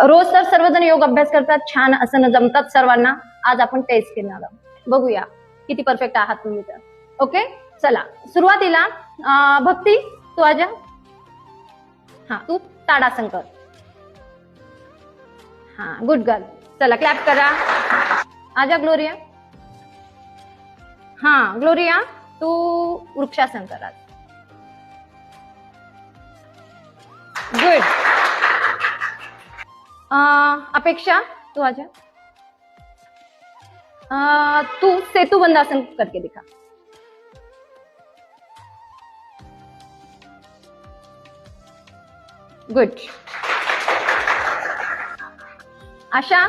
रोज तर सर्वजण योग अभ्यास करतात, छान आसनं जमतात सर्वांना. आज आपण टेस्ट घेणार आहोत, बघूया किती परफेक्ट आहात तुम्ही तर. ओके, चला सुरुवातीला भक्ती तू आजा. हा, तू ताडासन कर. हा, गुड गर्ल. चला क्लॅप करा. आजा ग्लोरिया. हा ग्लोरिया, तू वृक्षासन करा. गुड. अपेक्षा तू आजा. तू सेतु बंदासन करके दिखा. गुड. आशा,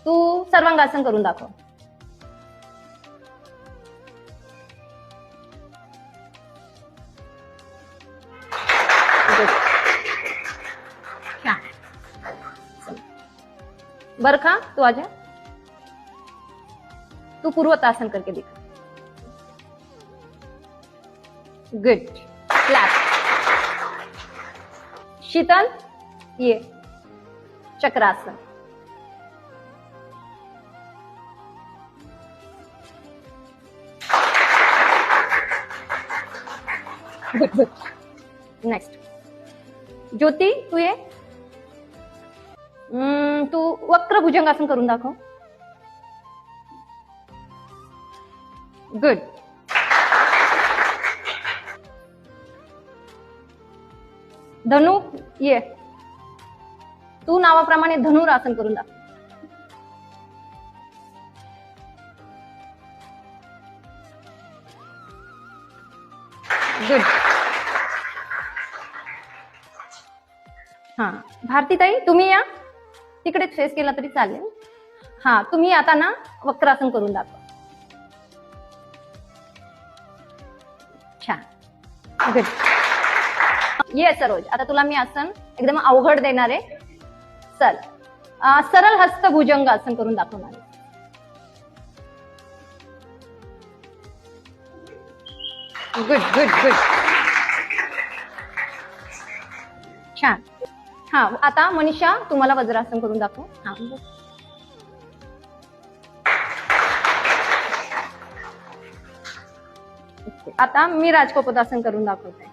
तू सर्वांगासन करून दाखव. बरखा, तू आजा. तू पूर्वतासन करके दिखा. गुड. क्लैप. शीतल, ये chakrasana. Good good. Next Jyoti, तू ये. तू वक्र भुजंगासन करून दाखव. गुड. धनु, ये. तू नावाप्रमाणे धनुरासन करून दाखव. गुड. हा, भारतीताई तुम्ही या. तिकडे फेस केला तरी चालेल. हा, तुम्ही आता ना वक्रासन करून दाखवा. छान. गुड. ये सरोज, आता तुला मी आसन एकदम अवघड देणार आहे. चल, सरळ हस्त भुजंग आसन करून दाखवणार आहे. Good good good. छान. हा, आता मनीषा तुम्हाला वज्रासन करून दाखव. हा, आता मी राजकोपदासन करून दाखवते.